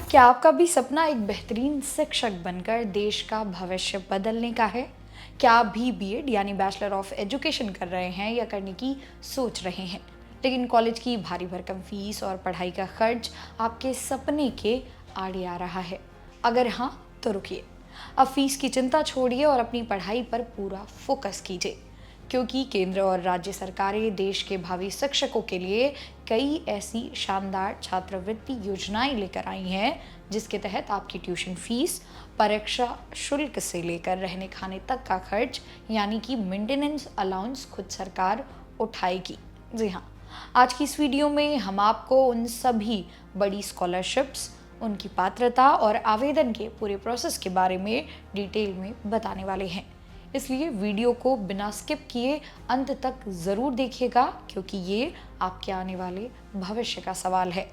क्या आपका भी सपना एक बेहतरीन शिक्षक बनकर देश का भविष्य बदलने का है? क्या आप भी बीएड यानी बैचलर ऑफ एजुकेशन कर रहे हैं या करने की सोच रहे हैं, लेकिन कॉलेज की भारी भरकम फीस और पढ़ाई का खर्च आपके सपने के आड़े आ रहा है? अगर हाँ, तो रुकिए। अब फीस की चिंता छोड़िए और अपनी पढ़ाई पर पूरा फोकस कीजिए, क्योंकि केंद्र और राज्य सरकारें देश के भावी शिक्षकों के लिए कई ऐसी शानदार छात्रवृत्ति योजनाएं लेकर आई हैं, जिसके तहत आपकी ट्यूशन फीस, परीक्षा शुल्क से लेकर रहने खाने तक का खर्च यानी कि मेंटेनेंस अलाउंस खुद सरकार उठाएगी। जी हाँ, आज की इस वीडियो में हम आपको उन सभी बड़ी स्कॉलरशिप्स, उनकी पात्रता और आवेदन के पूरे प्रोसेस के बारे में डिटेल में बताने वाले हैं। इसलिए वीडियो को बिना स्किप किए अंत तक ज़रूर देखिएगा, क्योंकि ये आपके आने वाले भविष्य का सवाल है।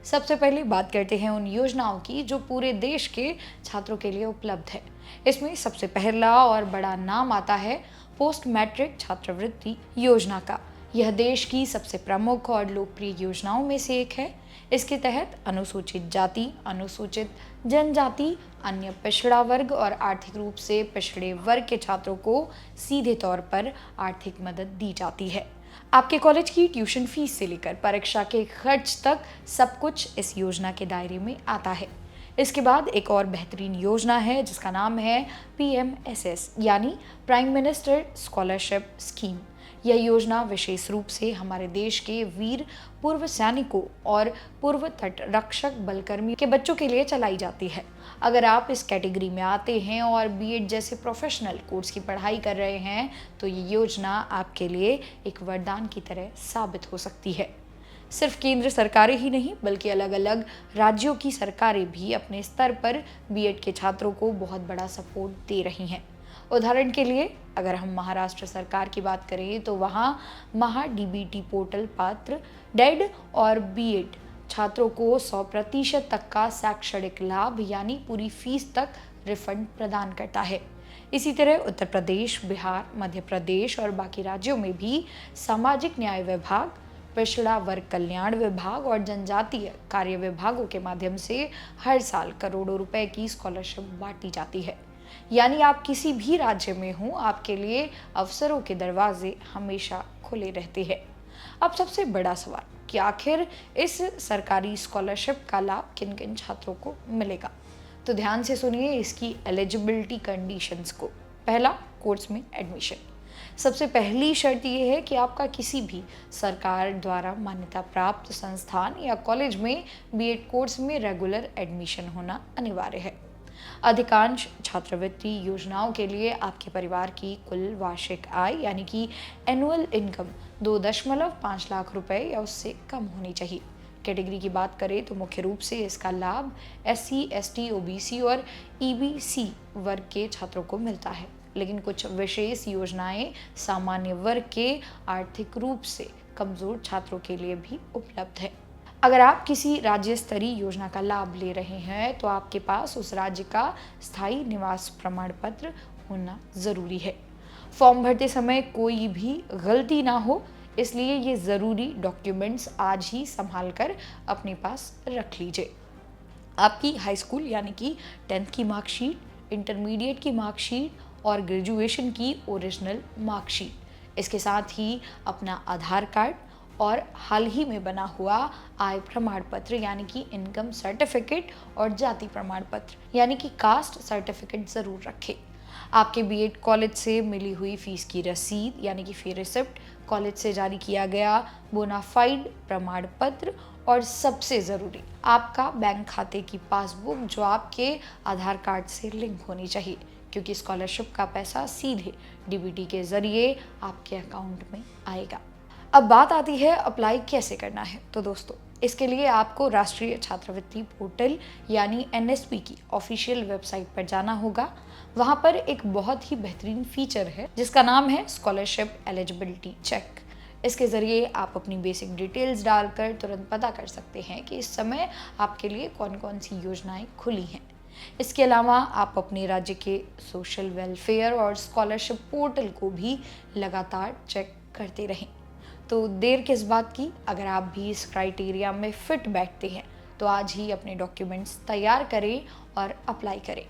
सबसे पहले बात करते हैं उन योजनाओं की जो पूरे देश के छात्रों के लिए उपलब्ध है। इसमें सबसे पहला और बड़ा नाम आता है पोस्ट मैट्रिक छात्रवृत्ति योजना का। यह देश की सबसे प्रमुख और लोकप्रिय योजनाओं में से एक है। इसके तहत अनुसूचित जाति, अनुसूचित जनजाति, अन्य पिछड़ा वर्ग और आर्थिक रूप से पिछड़े वर्ग के छात्रों को सीधे तौर पर आर्थिक मदद दी जाती है। आपके कॉलेज की ट्यूशन फीस से लेकर परीक्षा के खर्च तक सब कुछ इस योजना के दायरे में आता है। इसके बाद एक और बेहतरीन योजना है जिसका नाम है PMSS यानी प्राइम मिनिस्टर स्कॉलरशिप स्कीम। यह योजना विशेष रूप से हमारे देश के वीर पूर्व सैनिकों और पूर्व तट रक्षक बलकर्मी के बच्चों के लिए चलाई जाती है। अगर आप इस कैटेगरी में आते हैं और बीएड जैसे प्रोफेशनल कोर्स की पढ़ाई कर रहे हैं, तो ये योजना आपके लिए एक वरदान की तरह साबित हो सकती है। सिर्फ केंद्र सरकारें ही नहीं, बल्कि अलग अलग राज्यों की सरकारें भी अपने स्तर पर बीएड के छात्रों को बहुत बड़ा सपोर्ट दे रही हैं। उदाहरण के लिए अगर हम महाराष्ट्र सरकार की बात करें, तो वहाँ महा डीबीटी पोर्टल पात्र डेड और बीएड छात्रों को 100% तक का शैक्षणिक लाभ यानी पूरी फीस तक रिफंड प्रदान करता है। इसी तरह उत्तर प्रदेश, बिहार, मध्य प्रदेश और बाकी राज्यों में भी सामाजिक न्याय विभाग, पिछड़ा वर्ग कल्याण विभाग और जनजातीय कार्य विभागों के माध्यम से हर साल करोड़ों रुपए की स्कॉलरशिप बांटी जाती है। यानी आप किसी भी राज्य में हों, आपके लिए अवसरों के दरवाजे हमेशा खुले रहते हैं। अब सबसे बड़ा सवाल कि आखिर इस सरकारी स्कॉलरशिप का लाभ किन किन छात्रों को मिलेगा, तो ध्यान से सुनिए इसकी एलिजिबिलिटी कंडीशंस को। पहला, कोर्स में एडमिशन। सबसे पहली शर्त यह है कि आपका किसी भी सरकार द्वारा मान्यता प्राप्त संस्थान या कॉलेज में बीएड कोर्स में रेगुलर एडमिशन होना अनिवार्य है। अधिकांश छात्रवृत्ति योजनाओं के लिए आपके परिवार की कुल वार्षिक आय यानी कि एनुअल इनकम 2.5 लाख रुपए या उससे कम होनी चाहिए। कैटेगरी की बात करें तो मुख्य रूप से इसका लाभ SC, ST, OBC और EBC वर्ग के छात्रों को मिलता है, लेकिन कुछ विशेष योजनाएं सामान्य वर्ग के आर्थिक रूप से कमजोर छात्रों के लिए भी उपलब्ध है। अगर आप किसी राज्य स्तरीय योजना का लाभ ले रहे हैं, तो आपके पास उस राज्य का स्थायी निवास प्रमाण पत्र होना जरूरी है। फॉर्म भरते समय कोई भी गलती ना हो, इसलिए ये ज़रूरी डॉक्यूमेंट्स आज ही संभाल कर अपने पास रख लीजिए। आपकी हाई स्कूल यानी कि 10th की मार्कशीट, इंटरमीडिएट की मार्कशीट और ग्रेजुएशन की ओरिजिनल मार्कशीट, इसके साथ ही अपना आधार कार्ड और हाल ही में बना हुआ आय प्रमाण पत्र यानी कि इनकम सर्टिफिकेट और जाति प्रमाण पत्र यानी कि कास्ट सर्टिफिकेट ज़रूर रखें। आपके बीएड कॉलेज से मिली हुई फीस की रसीद यानी कि फी रिसिप्ट, कॉलेज से जारी किया गया बोनाफाइड प्रमाण पत्र और सबसे ज़रूरी आपका बैंक खाते की पासबुक जो आपके आधार कार्ड से लिंक होनी चाहिए, क्योंकि स्कॉलरशिप का पैसा सीधे डीबीटी के ज़रिए आपके अकाउंट में आएगा। अब बात आती है अप्लाई कैसे करना है। तो दोस्तों, इसके लिए आपको राष्ट्रीय छात्रवृत्ति पोर्टल यानी NSP की ऑफिशियल वेबसाइट पर जाना होगा। वहाँ पर एक बहुत ही बेहतरीन फीचर है जिसका नाम है स्कॉलरशिप एलिजिबिलिटी चेक। इसके ज़रिए आप अपनी बेसिक डिटेल्स डालकर तुरंत पता कर सकते हैं कि इस समय आपके लिए कौन कौन सी योजनाएं खुली हैं। इसके अलावा आप अपने राज्य के सोशल वेलफेयर और स्कॉलरशिप पोर्टल को भी लगातार चेक करते रहें। तो देर किस बात की, अगर आप भी इस क्राइटेरिया में फिट बैठते हैं तो आज ही अपने डॉक्यूमेंट्स तैयार करें और अप्लाई करें।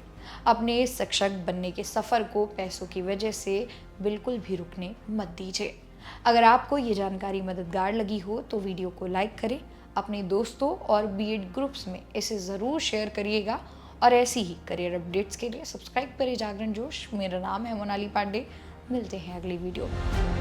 अपने शिक्षक बनने के सफ़र को पैसों की वजह से बिल्कुल भी रुकने मत दीजिए। अगर आपको ये जानकारी मददगार लगी हो तो वीडियो को लाइक करें, अपने दोस्तों और बीएड ग्रुप्स में इसे ज़रूर शेयर करिएगा और ऐसी ही करियर अपडेट्स के लिए सब्सक्राइब करें जागरण जोश। मेरा नाम है मोनाली पांडे। मिलते हैं अगली वीडियो में।